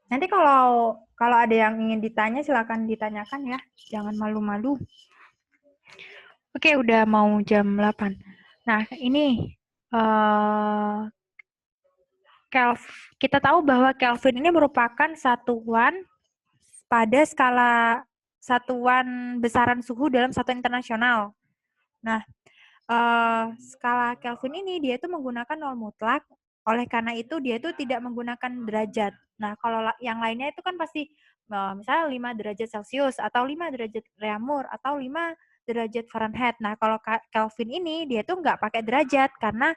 Nanti kalau ada yang ingin ditanya silakan ditanyakan ya. Jangan malu-malu. Oke, udah mau jam 8. Nah, ini kita tahu bahwa Kelvin ini merupakan satuan pada skala satuan besaran suhu dalam satuan internasional. Nah, skala Kelvin ini dia itu menggunakan nol mutlak, oleh karena itu dia itu tidak menggunakan derajat. Nah, kalau yang lainnya itu kan pasti misalnya 5 derajat Celcius atau 5 derajat Reaumur atau 5 derajat Fahrenheit. Nah, kalau Kelvin ini dia tuh nggak pakai derajat karena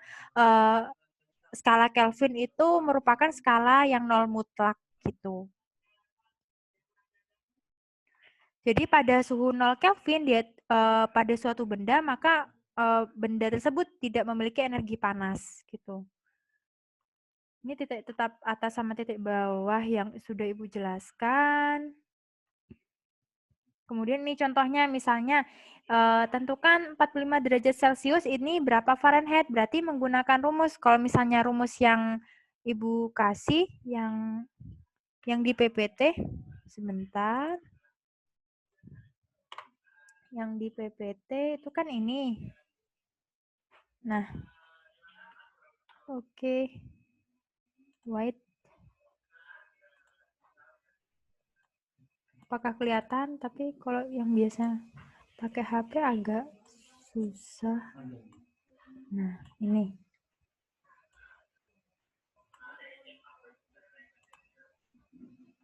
skala Kelvin itu merupakan skala yang nol mutlak gitu. Jadi pada suhu 0 Kelvin dia pada suatu benda maka benda tersebut tidak memiliki energi panas gitu. Ini titik tetap atas sama titik bawah yang sudah Ibu jelaskan. Kemudian ini contohnya misalnya tentukan 45 derajat Celcius ini berapa Fahrenheit, berarti menggunakan rumus. Kalau misalnya rumus yang Ibu kasih yang di PPT, sebentar. Yang di PPT itu kan ini. Nah, oke. White. Apakah kelihatan? Tapi kalau yang biasa pakai HP agak susah. Nah, ini.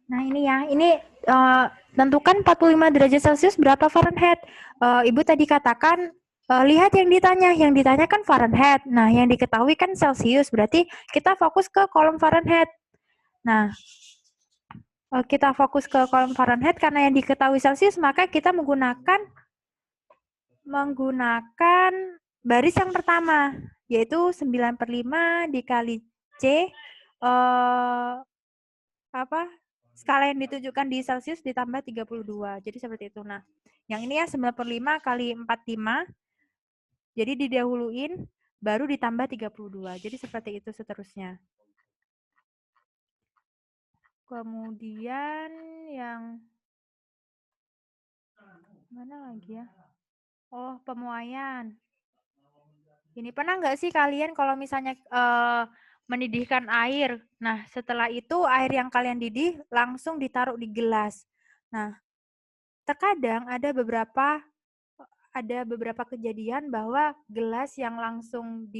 Nah, ini ya. Ini tentukan 45 derajat Celcius berapa Fahrenheit. Ibu tadi katakan lihat yang ditanya. Yang ditanya kan Fahrenheit. Nah, yang diketahui kan Celcius. Berarti kita fokus ke kolom Fahrenheit. Nah, kita fokus ke kolom Fahrenheit karena yang diketahui Celcius, maka kita menggunakan baris yang pertama, yaitu 9/5 dikali C, skala yang ditunjukkan di Celcius ditambah 32. Jadi seperti itu. Nah, yang ini ya 9/5 kali 45, jadi didahuluin, baru ditambah 32. Jadi seperti itu seterusnya. Kemudian yang mana lagi ya? Oh, pemuaian. Ini pernah nggak sih kalian kalau misalnya mendidihkan air, nah setelah itu air yang kalian didih langsung ditaruh di gelas. Nah, terkadang ada beberapa kejadian bahwa gelas yang langsung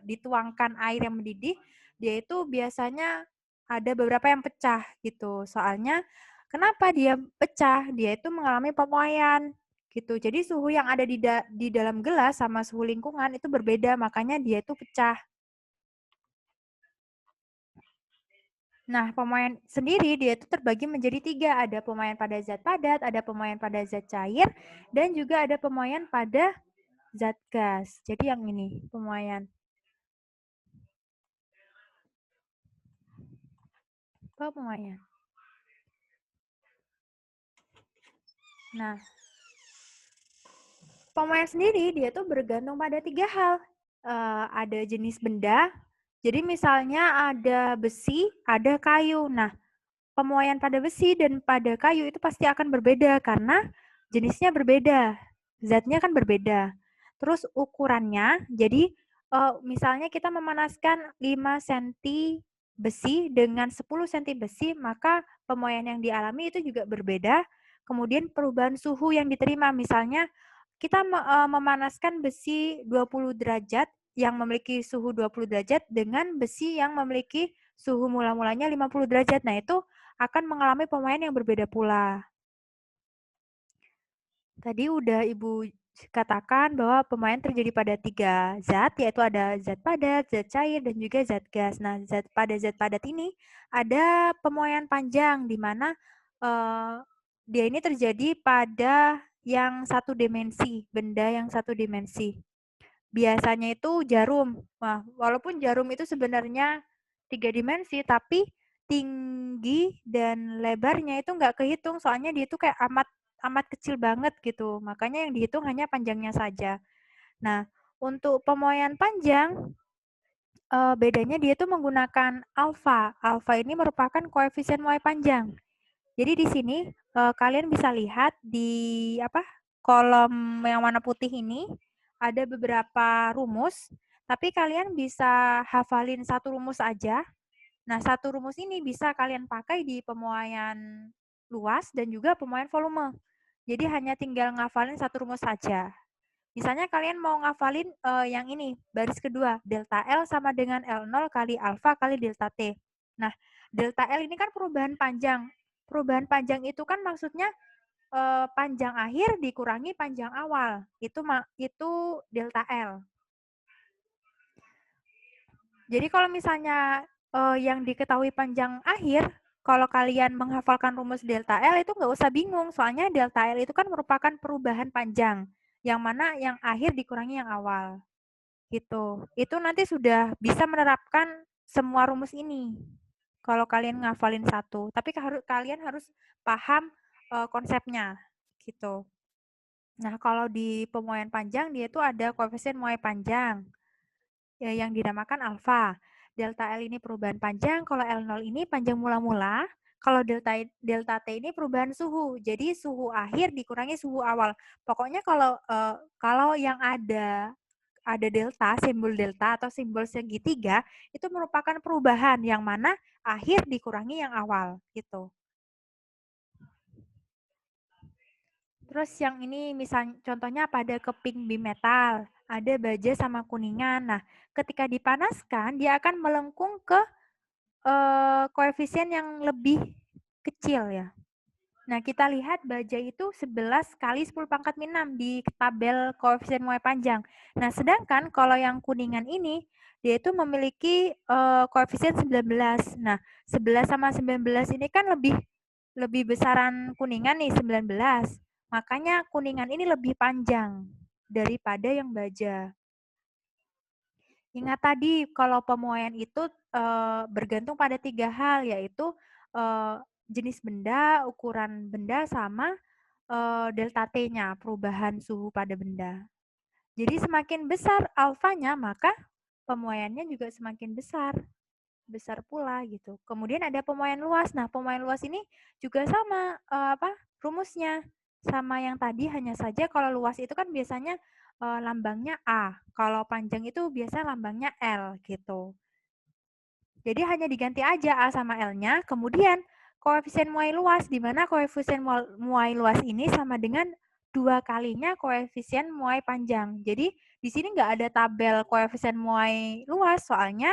dituangkan air yang mendidih, dia itu biasanya ada beberapa yang pecah gitu. Soalnya kenapa dia pecah? Dia itu mengalami pemuaian gitu. Jadi suhu yang ada di dalam gelas sama suhu lingkungan itu berbeda, makanya dia itu pecah. Nah, pemuaian sendiri dia itu terbagi menjadi 3. Ada pemuaian pada zat padat, ada pemuaian pada zat cair, dan juga ada pemuaian pada zat gas. Jadi yang ini pemuaian. Pemuaian. Nah, pemuaian sendiri dia tuh bergantung pada 3 hal. Ada jenis benda. Jadi misalnya ada besi, ada kayu. Nah, pemuaian pada besi dan pada kayu itu pasti akan berbeda karena jenisnya berbeda, zatnya kan berbeda. Terus ukurannya, jadi misalnya kita memanaskan 5 cm besi dengan 10 cm besi, maka pemuaian yang dialami itu juga berbeda. Kemudian perubahan suhu yang diterima, misalnya kita memanaskan besi 20 derajat yang memiliki suhu 20 derajat dengan besi yang memiliki suhu mula-mulanya 50 derajat. Nah, itu akan mengalami pemuaian yang berbeda pula. Tadi udah Ibu katakan bahwa pemuaian terjadi pada 3 zat, yaitu ada zat padat, zat cair, dan juga zat gas. Nah, zat padat ini ada pemuaian panjang, di mana dia ini terjadi pada yang satu dimensi, benda yang satu dimensi. Biasanya itu jarum. Nah, walaupun jarum itu sebenarnya 3 dimensi, tapi tinggi dan lebarnya itu nggak kehitung, soalnya dia itu kayak amat kecil banget gitu. Makanya yang dihitung hanya panjangnya saja. Nah, untuk pemuaian panjang, Bedanya dia tuh menggunakan alfa. Alfa ini merupakan koefisien muai panjang. Jadi di sini kalian bisa lihat di apa kolom yang warna putih ini ada beberapa rumus, tapi kalian bisa hafalin satu rumus aja. Nah, satu rumus ini bisa kalian pakai di pemuaian luas dan juga pemuaian volume. Jadi hanya tinggal ngafalin satu rumus saja. Misalnya kalian mau ngafalin yang ini, baris kedua, delta L sama dengan L0 kali alfa kali delta T. Nah, delta L ini kan perubahan panjang. Perubahan panjang itu kan maksudnya panjang akhir dikurangi panjang awal. Itu delta L. Jadi kalau misalnya yang diketahui panjang akhir, kalau kalian menghafalkan rumus delta L itu nggak usah bingung, soalnya delta L itu kan merupakan perubahan panjang, yang mana yang akhir dikurangi yang awal. Gitu. Itu nanti sudah bisa menerapkan semua rumus ini. Kalau kalian ngafalin satu, tapi kalian harus paham konsepnya gitu. Nah, kalau di pemuaian panjang dia itu ada koefisien muai panjang ya, yang dinamakan alfa. Delta L ini perubahan panjang, kalau L0 ini panjang mula-mula, kalau delta T ini perubahan suhu. Jadi suhu akhir dikurangi suhu awal. Pokoknya kalau yang ada delta, simbol delta atau simbol segitiga, itu merupakan perubahan yang mana akhir dikurangi yang awal gitu. Terus yang ini misalnya contohnya pada keping bimetal, ada baja sama kuningan. Nah, ketika dipanaskan dia akan melengkung ke koefisien yang lebih kecil ya. Nah, kita lihat baja itu 11 kali 10 pangkat min 6 di tabel koefisien muai panjang. Nah, sedangkan kalau yang kuningan ini, dia itu memiliki koefisien 19. Nah, 11 sama 19 ini kan lebih lebih besaran kuningan nih 19. Makanya kuningan ini lebih panjang daripada yang baja. Ingat tadi kalau pemuaian itu bergantung pada 3 hal, yaitu jenis benda, ukuran benda, sama delta T-nya, perubahan suhu pada benda. Jadi semakin besar alfanya, maka pemuaiannya juga semakin besar. Besar pula gitu. Kemudian ada pemuaian luas. Nah, pemuaian luas ini juga sama rumusnya. Sama yang tadi, hanya saja kalau luas itu kan biasanya lambangnya A. Kalau panjang itu biasanya lambangnya L gitu. Jadi hanya diganti aja A sama L-nya, kemudian koefisien muai luas, di mana koefisien muai luas ini sama dengan 2 kalinya koefisien muai panjang. Jadi di sini nggak ada tabel koefisien muai luas, soalnya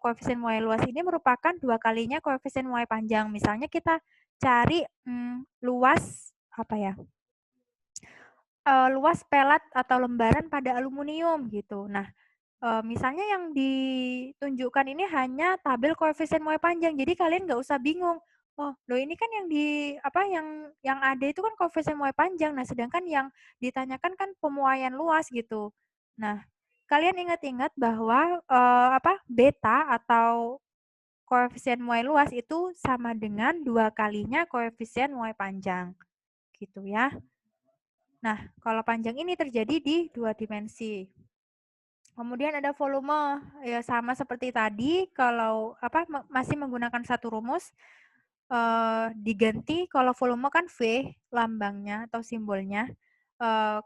koefisien muai luas ini merupakan 2 kalinya koefisien muai panjang. Misalnya kita cari luas apa ya? Luas pelat atau lembaran pada aluminium gitu. Nah, misalnya yang ditunjukkan ini hanya tabel koefisien muai panjang, jadi kalian nggak usah bingung, "Oh, loh ini kan yang ada itu kan koefisien muai panjang, nah sedangkan yang ditanyakan kan pemuaian luas," gitu. Nah, kalian ingat-ingat bahwa, beta atau koefisien muai luas itu sama dengan 2 kalinya koefisien muai panjang, gitu ya. Nah, kalau panjang ini terjadi di 2 dimensi. Kemudian ada volume, ya sama seperti tadi, kalau masih menggunakan satu rumus, diganti kalau volume kan V lambangnya atau simbolnya.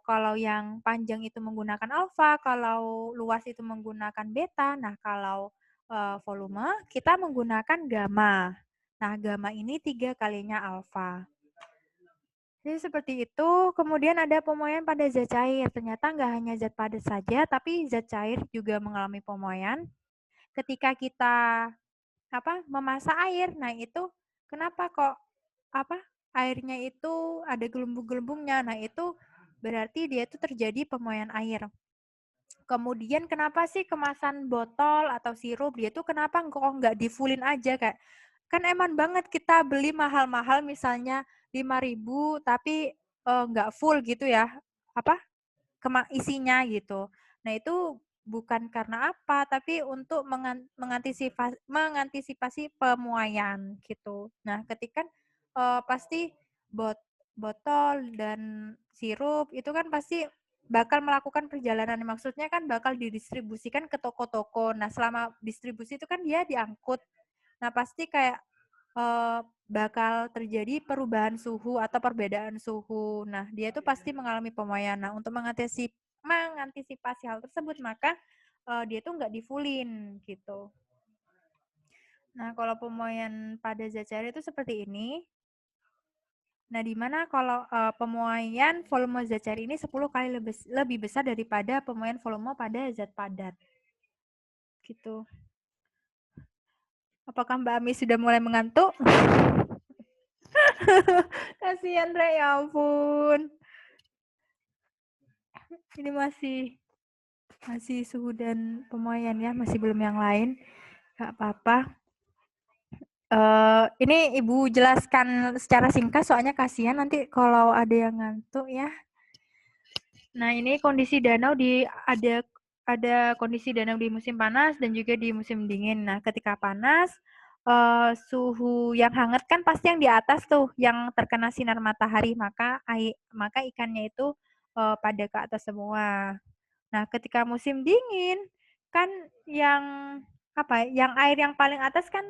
Kalau yang panjang itu menggunakan alfa, kalau luas itu menggunakan beta. Nah, kalau volume kita menggunakan gamma. Nah, gamma ini 3 kalinya alfa. Jadi seperti itu, kemudian ada pemuaian pada zat cair. Ternyata nggak hanya zat padat saja, tapi zat cair juga mengalami pemuaian. Ketika kita memasak air, nah itu kenapa kok apa airnya itu ada gelembung-gelembungnya? Nah itu berarti dia itu terjadi pemuaian air. Kemudian kenapa sih kemasan botol atau sirup dia tuh kenapa kok nggak di-fullin aja, kayak kan eman banget kita beli mahal-mahal misalnya 5.000 tapi nggak full gitu ya apa isinya gitu. Nah itu bukan karena apa, tapi untuk mengantisipasi pemuaian gitu. Nah ketika pasti botol dan sirup itu kan pasti bakal melakukan perjalanan. Maksudnya kan bakal didistribusikan ke toko-toko. Nah, selama distribusi itu kan dia diangkut. Nah, pasti kayak bakal terjadi perubahan suhu atau perbedaan suhu. Nah, dia itu pasti mengalami pemoyaan. Nah, untuk mengantisipasi hal tersebut, maka dia itu nggak di-full-in gitu. Nah, kalau pemoyaan pada zat cair itu seperti ini. Nah, di mana kalau pemoyaan volume zat cair ini 10 kali lebih besar daripada pemoyaan volume pada zat padat. Gitu. Apakah Mbak Ami sudah mulai mengantuk? Kasihan Re, ya ampun. Ini masih suhu dan pemoyaan ya, masih belum yang lain. Gak apa-apa. Ini Ibu jelaskan secara singkat, soalnya kasihan nanti kalau ada yang ngantuk ya. Nah, ini kondisi danau ada kondisi danau di musim panas dan juga di musim dingin. Nah, ketika panas, suhu yang hangat kan pasti yang di atas tuh, yang terkena sinar matahari, maka ikannya itu pada ke atas semua. Nah, ketika musim dingin kan yang yang air yang paling atas kan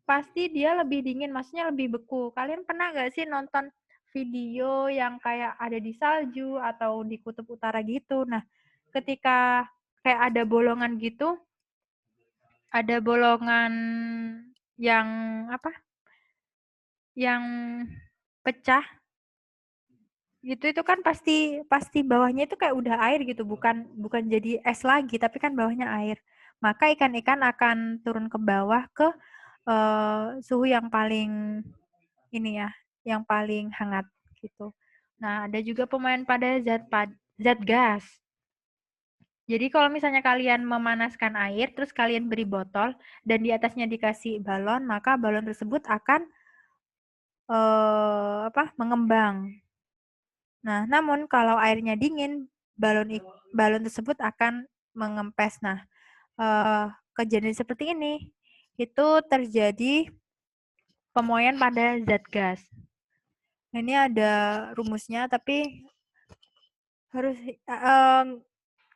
pasti dia lebih dingin, maksudnya lebih beku. Kalian pernah nggak sih nonton video yang kayak ada di salju atau di kutub utara gitu? Nah, ketika kayak ada bolongan gitu, ada bolongan yang yang pecah gitu, itu kan pasti bawahnya itu kayak udah air gitu, bukan bukan jadi es lagi, tapi kan bawahnya air. Maka ikan-ikan akan turun ke bawah ke suhu yang paling ini ya, yang paling hangat gitu. Nah, ada juga pemain pada zat gas. Jadi kalau misalnya kalian memanaskan air, terus kalian beri botol dan di atasnya dikasih balon, maka balon tersebut akan mengembang. Nah, namun kalau airnya dingin, balon tersebut akan mengempes. Nah, kejadian seperti ini itu terjadi pemoyaan pada zat gas. Nah, ini ada rumusnya, tapi harus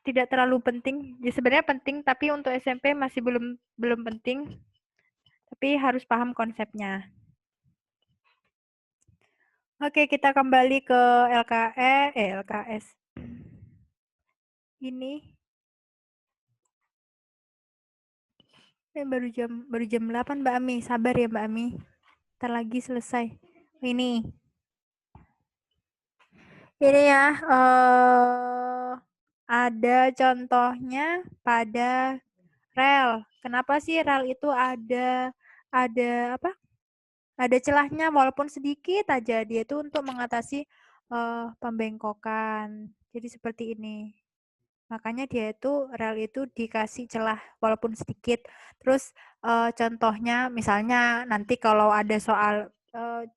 tidak terlalu penting. Ya, sebenarnya penting, tapi untuk SMP masih belum penting. Tapi harus paham konsepnya. Oke, kita kembali ke LKS. Ini baru jam 8 Mbak Ami. Sabar ya Mbak Ami. Ntar lagi selesai. Ini ya, ada contohnya pada rel. Kenapa sih rel itu ada apa? Ada celahnya walaupun sedikit aja, dia itu untuk mengatasi pembengkokan. Jadi seperti ini. Makanya dia itu rel itu dikasih celah walaupun sedikit. Terus contohnya misalnya nanti kalau ada soal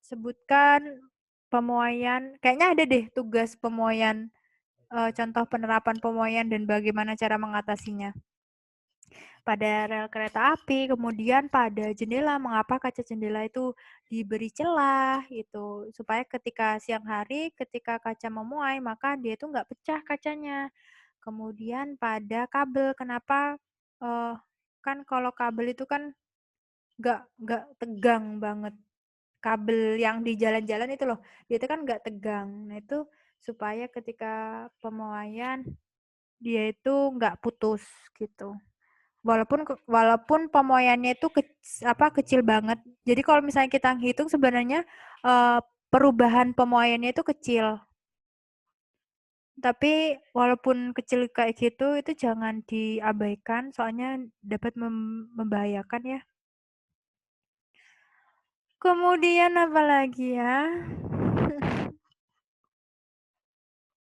sebutkan pemoyaan, kayaknya ada deh tugas pemoyaan, contoh penerapan pemoyaan dan bagaimana cara mengatasinya. Pada rel kereta api, kemudian pada jendela, mengapa kaca jendela itu diberi celah itu supaya ketika siang hari, ketika kaca memuai, maka dia itu nggak pecah kacanya. Kemudian pada kabel, kenapa kan kalau kabel itu kan nggak tegang banget. Kabel yang di jalan-jalan itu loh, dia itu kan nggak tegang. Nah itu supaya ketika pemuaian dia itu nggak putus gitu. Walaupun pemoyannya itu kecil banget. Jadi kalau misalnya kita hitung sebenarnya perubahan pemoyannya itu kecil. Tapi walaupun kecil kayak gitu, itu jangan diabaikan, soalnya dapat membahayakan ya. Kemudian apa lagi ya?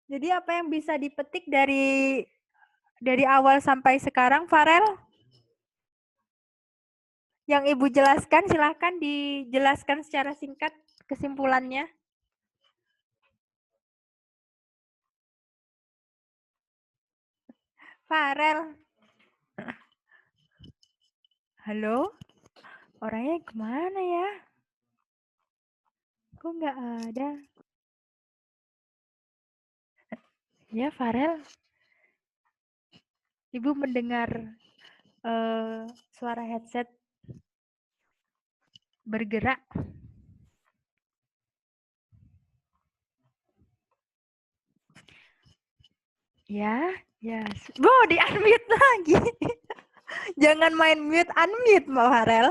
Jadi apa yang bisa dipetik dari awal sampai sekarang, Farel? Yang Ibu jelaskan, silahkan dijelaskan secara singkat kesimpulannya. Farel. Halo? Orangnya kemana ya? Kok nggak ada? Ya, Farel, Ibu mendengar suara headset bergerak. Ya, ya. Bu, di-unmute lagi. Jangan main mute, unmute, Mbak Farel.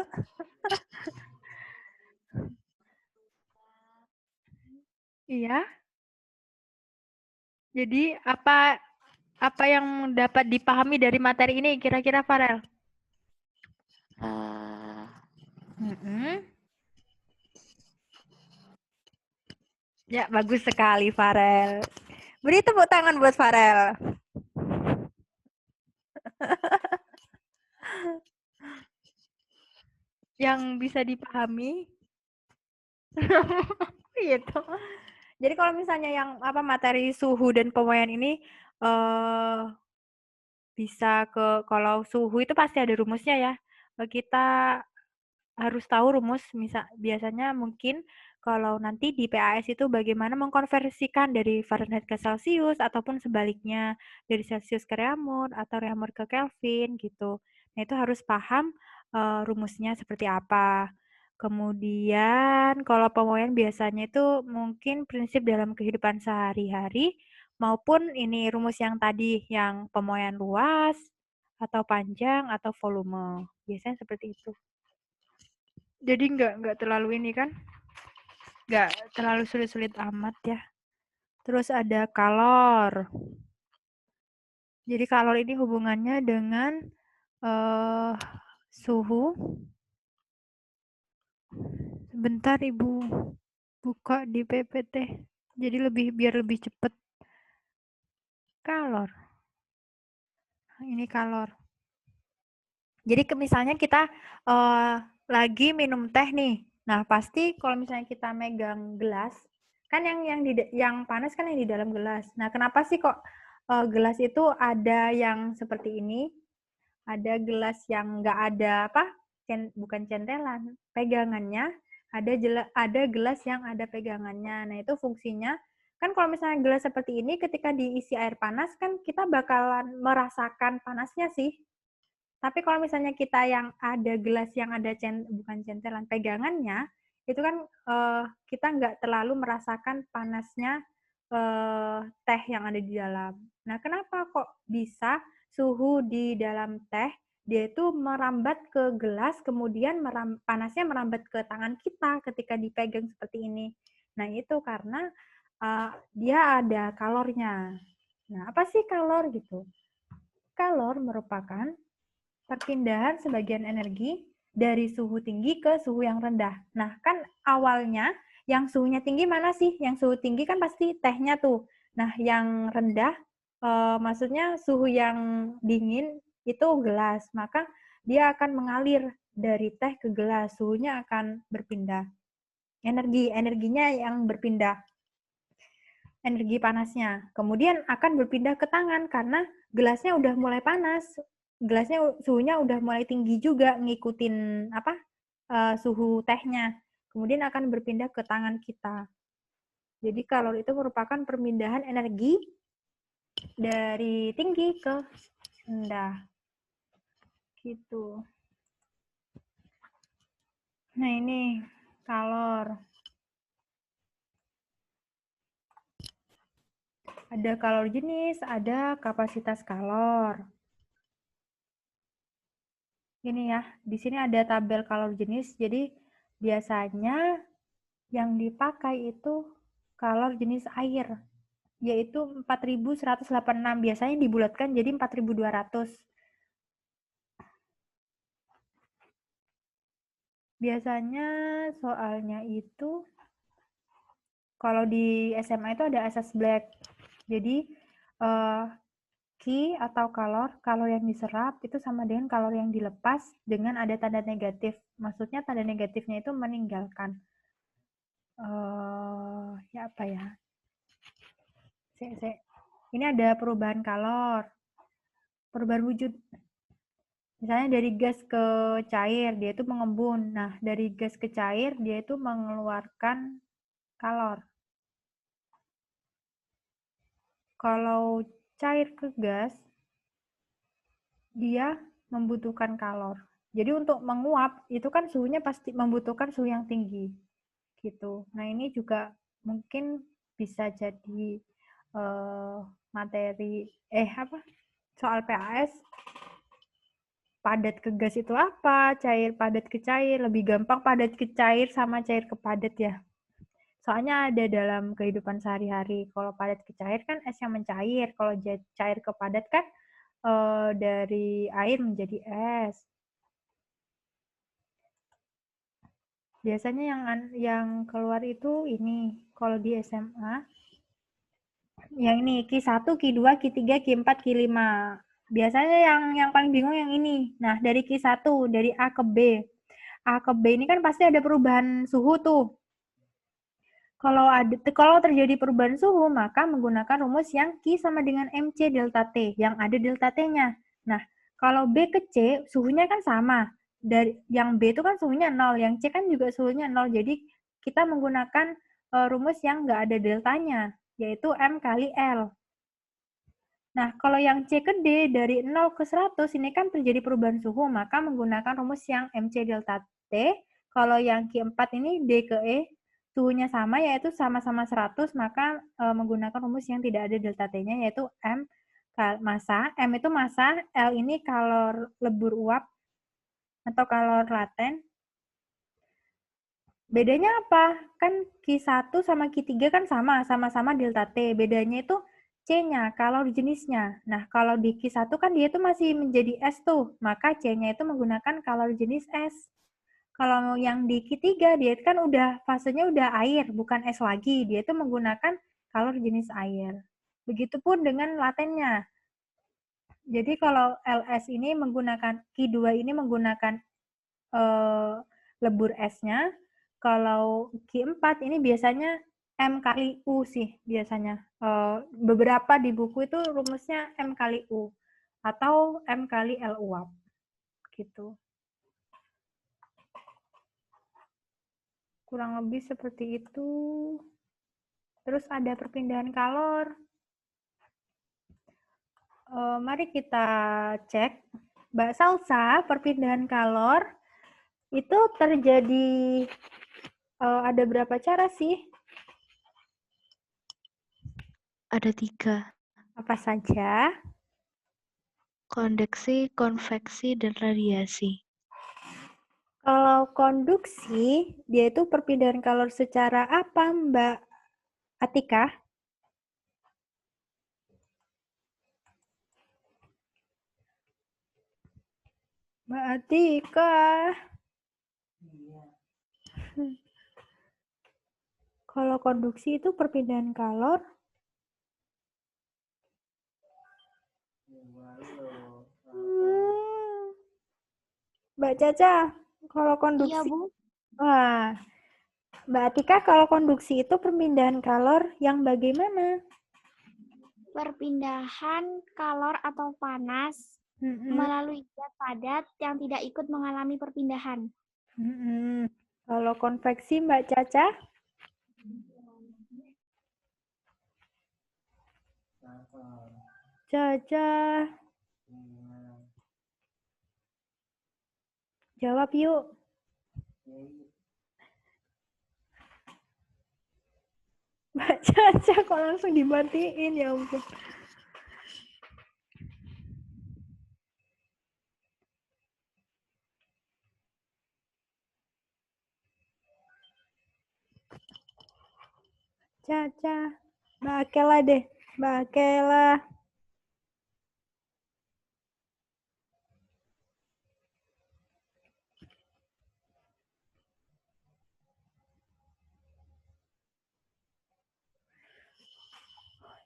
Iya. Jadi apa yang dapat dipahami dari materi ini kira-kira, Farel? Ya, bagus sekali, Farel. Beri tepuk tangan buat Farel. Yang bisa dipahami. Gitu. Jadi kalau misalnya yang materi suhu dan pemuaian ini bisa kalau suhu itu pasti ada rumusnya ya. Kita harus tahu rumus, biasanya mungkin kalau nanti di PAS itu bagaimana mengkonversikan dari Fahrenheit ke Celsius ataupun sebaliknya dari Celsius ke Reaumur atau Reaumur ke Kelvin gitu. Nah, itu harus paham rumusnya seperti apa. Kemudian kalau pemuaian biasanya itu mungkin prinsip dalam kehidupan sehari-hari maupun ini rumus yang tadi yang pemuaian luas atau panjang atau volume. Biasanya seperti itu. Jadi nggak terlalu ini kan, nggak terlalu sulit-sulit amat ya. Terus ada kalor. Jadi kalor ini hubungannya dengan uh, suhu. Sebentar Ibu buka di PPT. Jadi biar lebih cepat. Kalor. Ini kalor. Jadi misalnya kita lagi minum teh nih. Nah, pasti kalau misalnya kita megang gelas, kan yang panas kan yang di dalam gelas. Nah, kenapa sih kok gelas itu ada yang seperti ini, ada gelas yang nggak ada bukan centelan, pegangannya, ada gelas yang ada pegangannya. Nah, itu fungsinya kan kalau misalnya gelas seperti ini ketika diisi air panas kan kita bakalan merasakan panasnya sih. Tapi kalau misalnya kita yang ada gelas yang ada bukan centelan, pegangannya, itu kan kita nggak terlalu merasakan panasnya teh yang ada di dalam. Nah, kenapa kok bisa suhu di dalam teh dia itu merambat ke gelas, kemudian panasnya merambat ke tangan kita ketika dipegang seperti ini. Nah, itu karena dia ada kalornya. Nah, apa sih kalor gitu? Kalor merupakan perpindahan sebagian energi dari suhu tinggi ke suhu yang rendah. Nah, kan awalnya yang suhunya tinggi mana sih? Yang suhu tinggi kan pasti tehnya tuh. Nah, yang rendah maksudnya suhu yang dingin itu gelas. Maka dia akan mengalir dari teh ke gelas. Suhunya akan berpindah. Energinya yang berpindah. Energi panasnya. Kemudian akan berpindah ke tangan karena gelasnya udah mulai panas. Gelasnya suhunya udah mulai tinggi juga ngikutin suhu tehnya. Kemudian akan berpindah ke tangan kita. Jadi kalor itu merupakan perpindahan energi dari tinggi ke rendah. Gitu. Nah, ini kalor. Ada kalor jenis, ada kapasitas kalor. Ini ya, di sini ada tabel kalor jenis. Jadi biasanya yang dipakai itu kalor jenis air, yaitu 4186. Biasanya dibulatkan jadi 4200. Biasanya soalnya itu kalau di SMA itu ada asas Black. Jadi Ki atau kalor yang diserap itu sama dengan kalor yang dilepas dengan ada tanda negatif. Maksudnya tanda negatifnya itu meninggalkan. Ya apa ya? Ini ada perubahan kalor, perubahan wujud. Misalnya dari gas ke cair, dia itu mengembun. Nah, dari gas ke cair, dia itu mengeluarkan kalor. Kalau cair ke gas, dia membutuhkan kalor. Jadi untuk menguap itu kan suhunya pasti membutuhkan suhu yang tinggi gitu. Nah ini juga mungkin bisa jadi materi soal PAS. Padat ke gas itu apa? Cair padat ke cair, lebih gampang padat ke cair sama cair ke padat ya. Soalnya ada dalam kehidupan sehari-hari. Kalau padat ke cair kan es yang mencair, kalau cair ke padat kan dari air menjadi es. Biasanya yang keluar itu ini kalau di SMA. Yang ini Q1, Q2, Q3, Q4, Q5. Biasanya yang paling bingung yang ini. Nah, dari Q1, dari A ke B. A ke B ini kan pasti ada perubahan suhu tuh. Kalau terjadi perubahan suhu, maka menggunakan rumus yang Q sama dengan MC delta T, yang ada delta T-nya. Nah, kalau B ke C, suhunya kan sama. Yang B itu kan suhunya 0, yang C kan juga suhunya 0. Jadi, kita menggunakan rumus yang nggak ada deltanya, yaitu M kali L. Nah, kalau yang C ke D dari 0 ke 100, ini kan terjadi perubahan suhu, maka menggunakan rumus yang MC delta T. Kalau yang Q4 ini D ke E, suhunya sama, yaitu sama-sama 100, maka menggunakan rumus yang tidak ada delta T-nya, yaitu M massa. M itu massa, L ini kalor lebur uap atau kalor laten. Bedanya apa? Kan Q1 sama Q3 kan sama-sama delta T. Bedanya itu C-nya, kalor jenisnya. Nah, kalau di Q1 kan dia itu masih menjadi S tuh, maka C-nya itu menggunakan kalor jenis S. Kalau yang di Q3, dia kan fasenya udah air, bukan es lagi. Dia itu menggunakan kalor jenis air. Begitupun dengan latennya. Jadi kalau LS ini menggunakan, Q2 ini menggunakan lebur S-nya. Kalau Q4 ini biasanya M kali U sih biasanya. Beberapa di buku itu rumusnya M kali U atau M kali L uap gitu. Kurang lebih seperti itu. Terus ada perpindahan kalor. Mari kita cek. Mbak Salsa, perpindahan kalor itu terjadi ada berapa cara sih? Ada 3. Apa saja? Konveksi, konveksi, dan radiasi. Kalau konduksi, dia itu perpindahan kalor secara apa, Mbak Atika? Mbak Atika. Kalau konduksi itu perpindahan kalor. Mbak Caca, kalau konduksi. Iya, Bu. Wah, Mbak Atika, kalau konduksi itu perpindahan kalor yang bagaimana? Perpindahan kalor atau panas melalui zat padat yang tidak ikut mengalami perpindahan. Kalau konveksi, Mbak Caca? Caca. Jawab yuk. Mbak Caca kok langsung dimatiin, ya ampun. Caca. Mbak Akela deh. Mbak Akela.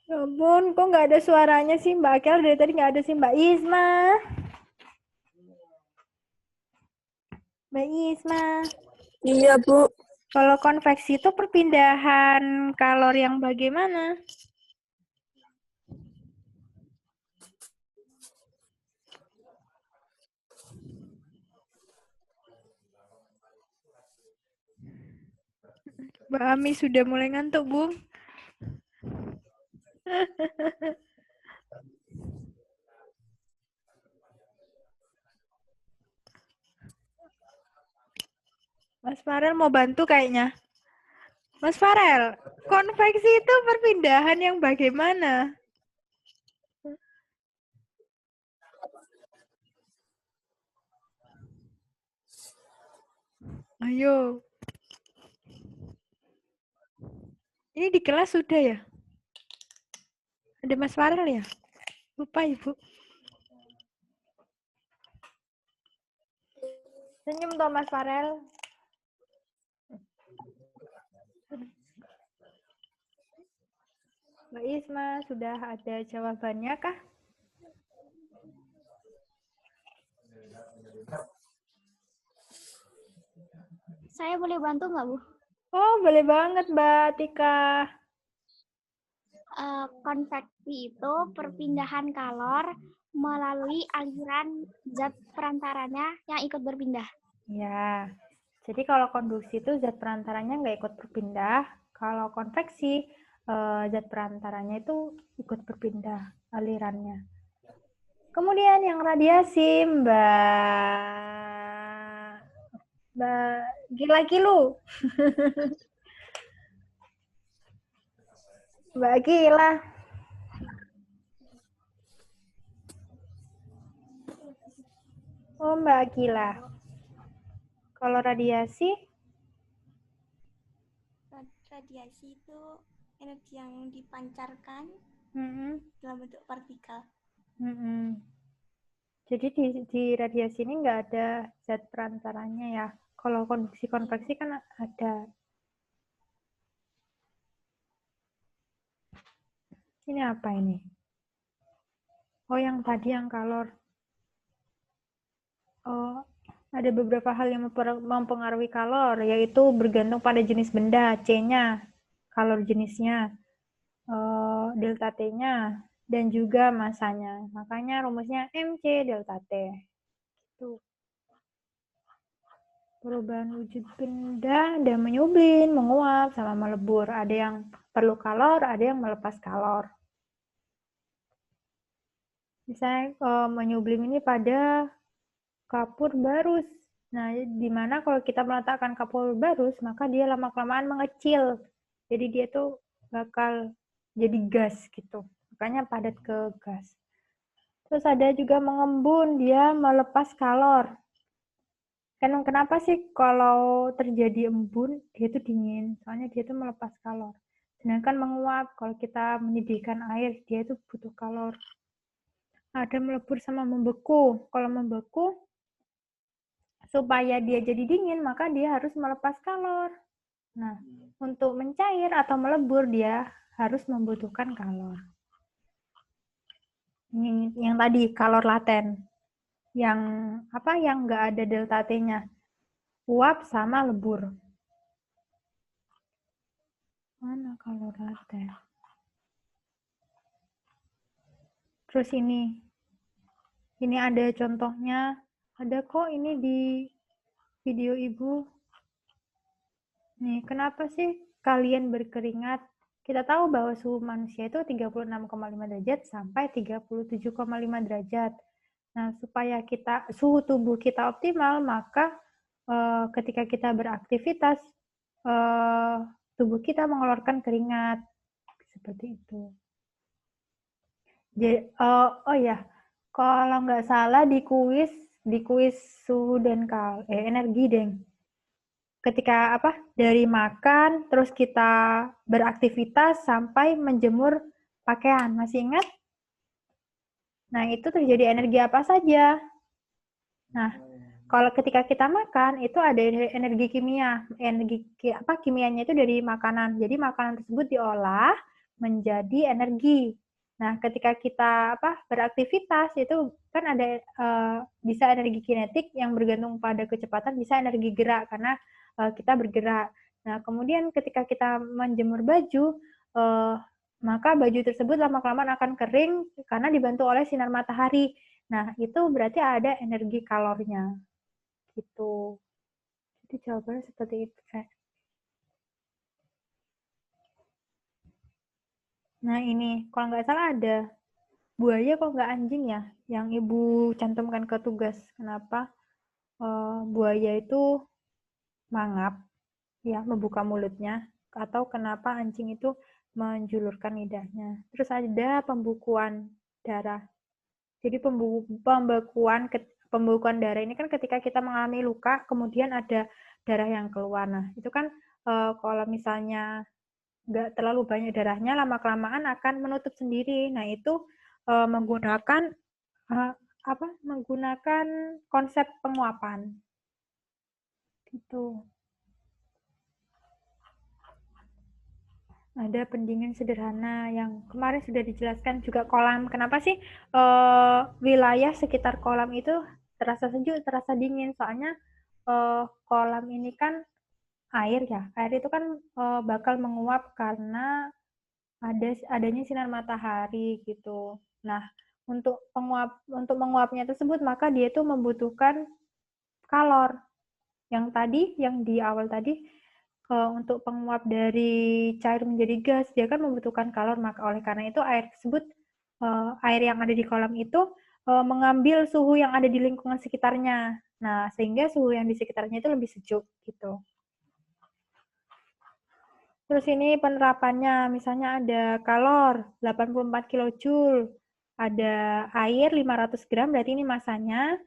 Ya ampun, kok nggak ada suaranya sih Mbak Akel? Dari tadi nggak ada sih Mbak Isma. Mbak Isma. Iya, Bu. Kalau konveksi itu perpindahan kalor yang bagaimana? Mbak Ami sudah mulai ngantuk, Bung. Mas Farel mau bantu kayaknya. Mas Farel, konveksi itu perpindahan yang bagaimana? Ayo. Ini di kelas sudah ya? Ada Mas Farel ya? Lupa Ibu. Senyum toh Mas Farel. Mbak Isma, sudah ada jawabannya kah? Saya boleh bantu nggak, Bu? Oh, boleh banget Mbak Tika. Konveksi itu perpindahan kalor melalui aliran zat perantaranya yang ikut berpindah. Ya, jadi kalau konduksi itu zat perantaranya nggak ikut berpindah. Kalau konveksi, zat perantaranya itu ikut berpindah alirannya. Kemudian yang radiasi, Mbak Gila-Gilu. Mbak Gila. Oh, Mbak Gila. Kalau radiasi? Radiasi itu energi yang dipancarkan dalam bentuk partikel. Jadi di radiasi ini nggak ada zat perantaranya ya. Kalau konduksi konveksi kan ada. Ini apa ini? Oh, yang tadi yang kalor. Oh, ada beberapa hal yang mempengaruhi kalor, yaitu bergantung pada jenis benda, C-nya, kalor jenisnya, delta T-nya, dan juga masanya. Makanya rumusnya MC delta T. Itu. Perubahan wujud benda dan menyublim, menguap, sama melebur. Ada yang perlu kalor, ada yang melepas kalor. Misalnya menyublim ini pada kapur barus. Nah, di mana kalau kita meletakkan kapur barus, maka dia lama-kelamaan mengecil. Jadi dia tuh bakal jadi gas gitu. Makanya padat ke gas. Terus ada juga mengembun, dia melepas kalor. Kenapa sih kalau terjadi embun, dia tuh dingin? Soalnya dia tuh melepas kalor. Sedangkan menguap, kalau kita menyedihkan air, dia itu butuh kalor. Ada melebur sama membeku. Kalau membeku, supaya dia jadi dingin, maka dia harus melepas kalor. Nah, untuk mencair atau melebur, dia harus membutuhkan kalor. Yang tadi, kalor laten. Yang nggak ada delta T-nya. Uap sama lebur. Mana kalor laten? Terus ini ada contohnya. Ada kok ini di video Ibu. Nih, kenapa sih kalian berkeringat? Kita tahu bahwa suhu manusia itu 36,5 derajat sampai 37,5 derajat. Nah, supaya suhu tubuh kita optimal, maka ketika kita beraktivitas, tubuh kita mengeluarkan keringat. Seperti itu. Jadi, oh ya, kalau nggak salah di kuis suhu dan energi, deng. Ketika dari makan terus kita beraktivitas sampai menjemur pakaian, masih ingat? Nah, itu terjadi energi apa saja? Nah, kalau ketika kita makan itu ada energi kimia. Kimianya itu dari makanan. Jadi makanan tersebut diolah menjadi energi. Nah, ketika kita beraktivitas itu kan ada bisa energi kinetik yang bergantung pada kecepatan, bisa energi gerak karena kita bergerak. Nah, kemudian ketika kita menjemur baju, maka baju tersebut lama-kelamaan akan kering karena dibantu oleh sinar matahari. Nah, itu berarti ada energi kalornya. Gitu. Jadi jawabannya seperti itu, Kak. Nah ini, kalau nggak salah ada buaya kalau nggak anjing ya, yang Ibu cantumkan ke tugas. Kenapa buaya itu mangap, ya, membuka mulutnya, atau kenapa anjing itu menjulurkan lidahnya. Terus ada pembukuan darah. Jadi pembekuan darah ini kan ketika kita mengalami luka, kemudian ada darah yang keluar. Nah, itu kan kalau misalnya nggak terlalu banyak darahnya, lama-kelamaan akan menutup sendiri. Nah, itu menggunakan menggunakan konsep penguapan. Gitu. Ada pendingin sederhana yang kemarin sudah dijelaskan juga kolam. Kenapa sih wilayah sekitar kolam itu terasa sejuk, terasa dingin? Soalnya kolam ini kan air ya. Air itu kan bakal menguap karena adanya sinar matahari gitu. Nah, untuk menguapnya tersebut maka dia itu membutuhkan kalor. Yang di awal tadi untuk penguap dari cair menjadi gas, dia kan membutuhkan kalor, maka oleh karena itu air tersebut, air yang ada di kolam itu mengambil suhu yang ada di lingkungan sekitarnya. Nah, sehingga suhu yang di sekitarnya itu lebih sejuk gitu. Terus ini penerapannya, misalnya ada kalor 84 kilojoule, ada air 500 gram, berarti ini masanya.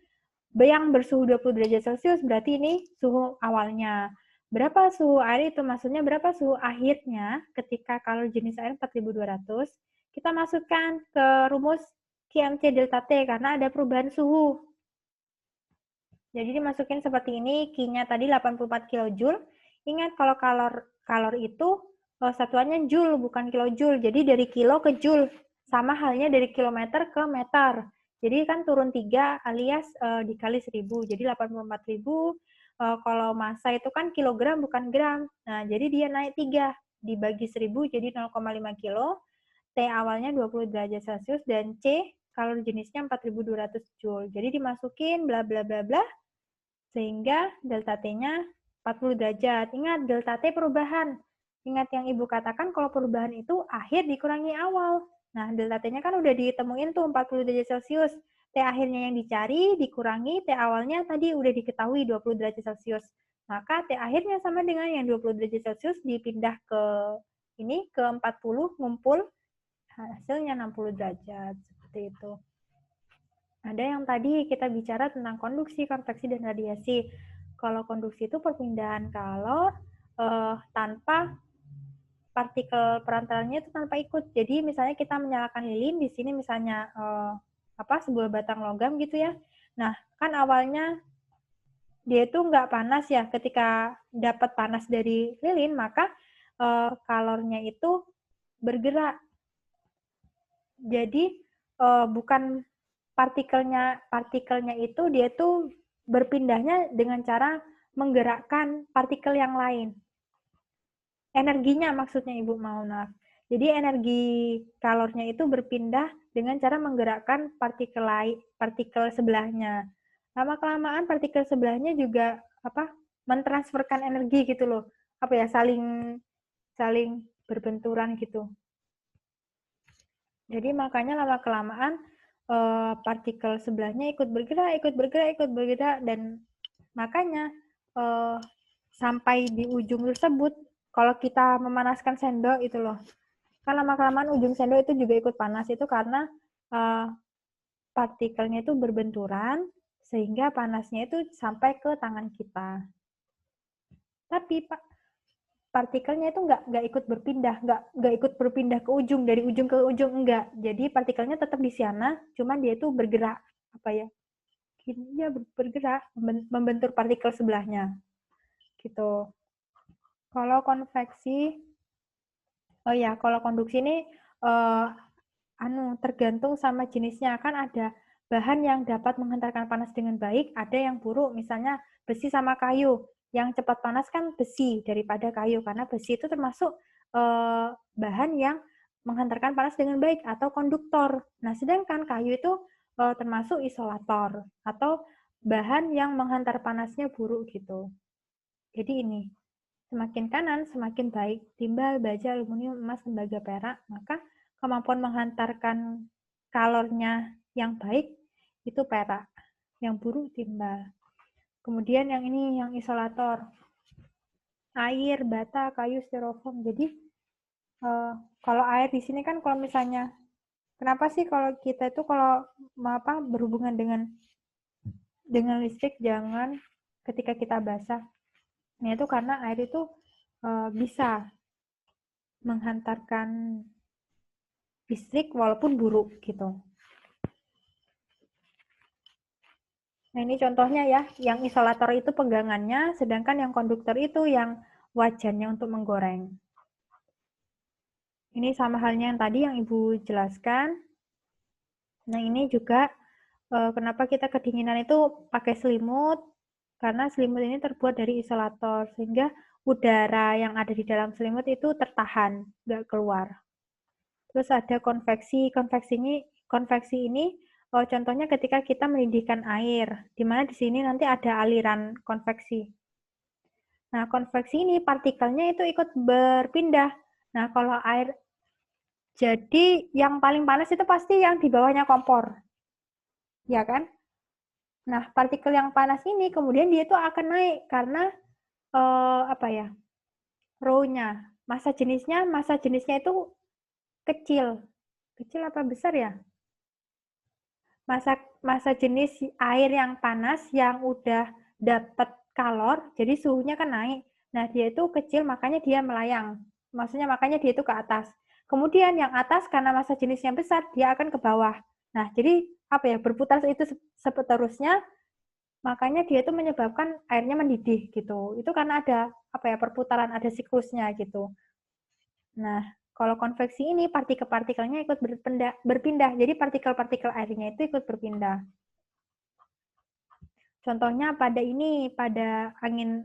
Yang bersuhu 20 derajat Celcius berarti ini suhu awalnya. Berapa suhu air itu? Maksudnya berapa suhu akhirnya ketika kalor jenis air 4200, kita masukkan ke rumus QMC delta T karena ada perubahan suhu. Jadi dimasukin seperti ini, Q-nya tadi 84 kilojoule. Ingat kalau kalor itu satuannya joule bukan kilojoule. Jadi dari kilo ke joule. Sama halnya dari kilometer ke meter. Jadi kan turun 3 alias dikali 1000. Jadi 84.000 kalau massa itu kan kilogram bukan gram. Nah, jadi dia naik 3 dibagi 1000 jadi 0,5 kilo. T awalnya 20 derajat Celcius dan C kalor jenisnya 4200 joule. Jadi dimasukin bla bla bla bla sehingga delta T-nya 40 derajat. Ingat delta T perubahan. Ingat yang Ibu katakan kalau perubahan itu akhir dikurangi awal. Nah, delta T-nya kan udah ditemuin tuh 40 derajat Celcius. T akhirnya yang dicari dikurangi T awalnya tadi udah diketahui 20 derajat Celcius. Maka T akhirnya sama dengan yang 20 derajat Celcius dipindah ke ini ke 40 ngumpul hasilnya 60 derajat seperti itu. Ada yang tadi kita bicara tentang konduksi, konveksi, dan radiasi. Kalau konduksi itu perpindahan kalor tanpa partikel perantaranya itu tanpa ikut. Jadi misalnya kita menyalakan lilin, di sini misalnya sebuah batang logam gitu ya. Nah, kan awalnya dia itu nggak panas ya. Ketika dapat panas dari lilin, maka kalornya itu bergerak. Jadi bukan partikelnya itu dia tuh berpindahnya dengan cara menggerakkan partikel yang lain. Energinya maksudnya Ibu maaf. Jadi energi kalornya itu berpindah dengan cara menggerakkan partikel sebelahnya. Lama-kelamaan partikel sebelahnya juga mentransferkan energi gitu loh. Saling berbenturan gitu. Jadi makanya lama-kelamaan partikel sebelahnya ikut bergerak, dan makanya sampai di ujung tersebut, kalau kita memanaskan sendok itu loh, kan lama-kelamaan ujung sendok itu juga ikut panas, itu karena partikelnya itu berbenturan, sehingga panasnya itu sampai ke tangan kita. Tapi partikelnya itu nggak ikut berpindah ke ujung, dari ujung ke ujung, enggak. Jadi partikelnya tetap di sana, cuman dia itu bergerak bergerak membentur partikel sebelahnya gitu. Kalau konveksi, kalau konduksi ini tergantung sama jenisnya. Kan ada bahan yang dapat menghantarkan panas dengan baik, ada yang buruk, misalnya besi sama kayu. Yang cepat panas kan besi daripada kayu, karena besi itu termasuk bahan yang menghantarkan panas dengan baik atau konduktor. Nah, sedangkan kayu itu termasuk isolator atau bahan yang menghantar panasnya buruk gitu. Jadi ini, semakin kanan semakin baik, timbal, baja, aluminium, emas, tembaga, perak, maka kemampuan menghantarkan kalornya yang baik itu perak, yang buruk timbal. Kemudian yang ini yang isolator, air, bata, kayu, styrofoam. Jadi kalau air di sini kan kalau misalnya, kenapa sih kalau kita itu kalau berhubungan dengan listrik jangan ketika kita basah? Nah itu karena air itu bisa menghantarkan listrik walaupun buruk gitu. Nah ini contohnya ya, yang isolator itu pegangannya, sedangkan yang konduktor itu yang wajannya untuk menggoreng. Ini sama halnya yang tadi yang Ibu jelaskan. Nah ini juga kenapa kita kedinginan itu pakai selimut, karena selimut ini terbuat dari isolator, sehingga udara yang ada di dalam selimut itu tertahan, nggak keluar. Terus ada konveksi. Konveksi ini contohnya ketika kita mendidihkan air, di mana di sini nanti ada aliran konveksi. Nah, konveksi ini partikelnya itu ikut berpindah. Nah, kalau air, jadi yang paling panas itu pasti yang di bawahnya kompor. Ya kan? Nah, partikel yang panas ini kemudian dia itu akan naik karena Rho-nya, massa jenisnya itu kecil. Kecil apa besar ya? Massa jenis air yang panas yang udah dapat kalor, jadi suhunya kan naik. Nah, dia itu kecil, makanya dia melayang. Maksudnya makanya dia itu ke atas. Kemudian yang atas karena massa jenisnya besar, dia akan ke bawah. Nah, jadi berputar itu seterusnya, makanya dia itu menyebabkan airnya mendidih gitu. Itu karena ada perputaran, ada siklusnya gitu. Nah, kalau konveksi ini partikel-partikelnya ikut berpindah. Jadi partikel-partikel airnya itu ikut berpindah. Contohnya pada angin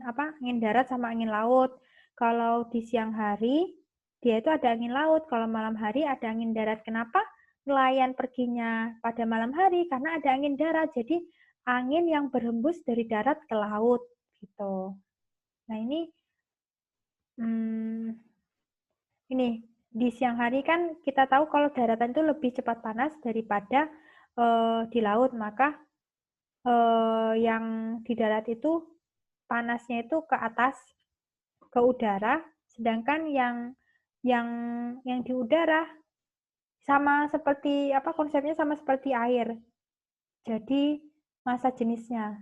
darat sama angin laut. Kalau di siang hari dia itu ada angin laut, kalau malam hari ada angin darat. Kenapa nelayan perginya pada malam hari? Karena ada angin darat. Jadi angin yang berhembus dari darat ke laut gitu. Nah, ini di siang hari kan kita tahu kalau daratan itu lebih cepat panas daripada di laut, maka yang di darat itu panasnya itu ke atas, ke udara, sedangkan yang di udara sama seperti konsepnya sama seperti air. Jadi massa jenisnya.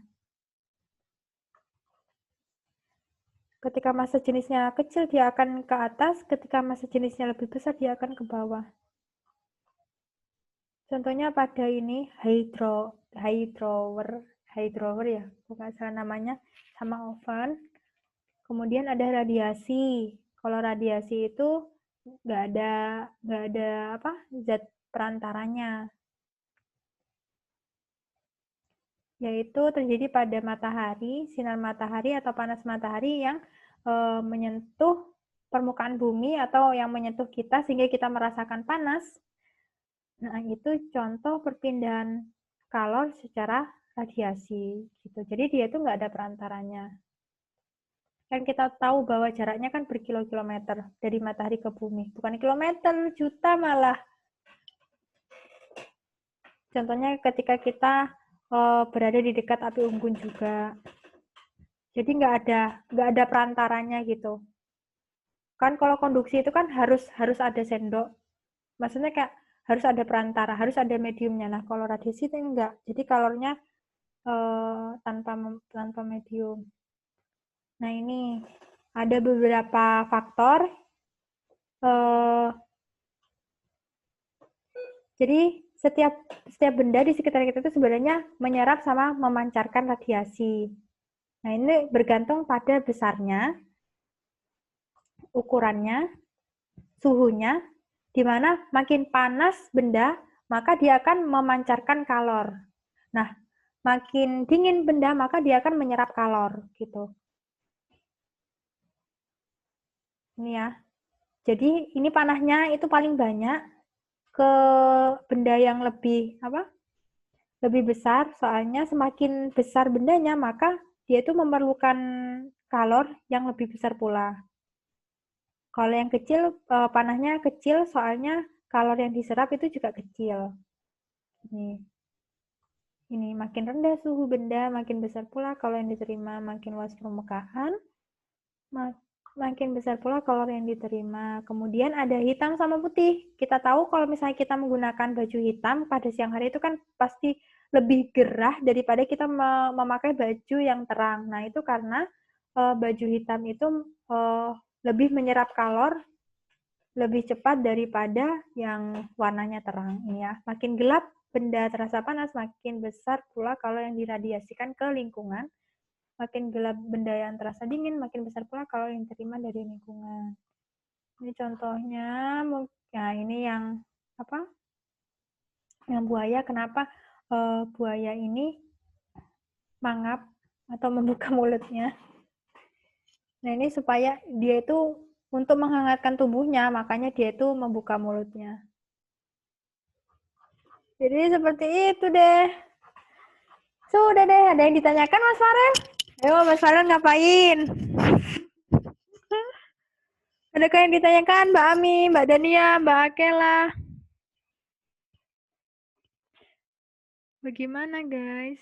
Ketika massa jenisnya kecil, dia akan ke atas. Ketika massa jenisnya lebih besar, dia akan ke bawah. Contohnya pada ini, hydrower ya, bukan salah namanya, sama oven. Kemudian ada radiasi. Kalau radiasi itu nggak ada zat perantaranya. Yaitu terjadi pada matahari, sinar matahari atau panas matahari yang menyentuh permukaan bumi atau yang menyentuh kita sehingga kita merasakan panas. Nah, itu contoh perpindahan kalor secara radiasi gitu. Jadi dia itu nggak ada perantaranya. Kan kita tahu bahwa jaraknya kan berkilo-kilometer dari matahari ke bumi. Bukan kilometer, juta malah. Contohnya ketika kita berada di dekat api unggun juga. Jadi nggak ada perantaranya gitu. Kan kalau konduksi itu kan harus ada sendok. Maksudnya kayak harus ada perantara, harus ada mediumnya. Nah, kalau radiasi itu enggak. Jadi kalornya tanpa medium. Nah, ini ada beberapa faktor. Jadi setiap benda di sekitar kita itu sebenarnya menyerap sama memancarkan radiasi. Nah, ini bergantung pada besarnya, ukurannya, suhunya, di mana makin panas benda, maka dia akan memancarkan kalor. Nah, makin dingin benda, maka dia akan menyerap kalor, gitu. Ini ya. Jadi, ini panahnya itu paling banyak ke benda yang lebih besar, soalnya semakin besar bendanya, maka dia itu memerlukan kalor yang lebih besar pula. Kalau yang kecil, panahnya kecil, soalnya kalor yang diserap itu juga kecil. Ini makin rendah suhu benda, makin besar pula kalor yang diterima, makin luas permukaan, makin besar pula kalor yang diterima. Kemudian ada hitam sama putih. Kita tahu kalau misalnya kita menggunakan baju hitam pada siang hari itu kan pasti lebih gerah daripada kita memakai baju yang terang. Nah, itu karena baju hitam itu lebih menyerap kalor lebih cepat daripada yang warnanya terang. Ini ya, makin gelap benda terasa panas, makin besar pula kalor yang diradiasikan ke lingkungan. Makin gelap benda yang terasa dingin, makin besar pula kalor yang diterima dari lingkungan. Ini contohnya, nah ini yang apa? Yang buaya. Kenapa buaya ini mangap atau membuka mulutnya? Nah ini supaya dia itu untuk menghangatkan tubuhnya, makanya dia itu membuka mulutnya. Jadi seperti itu deh. Sudah deh, ada yang ditanyakan Mas Farel? Ayo Mas Farel ngapain? Adakah yang ditanyakan Mbak Ami, Mbak Dania, Mbak Akela? Bagaimana guys?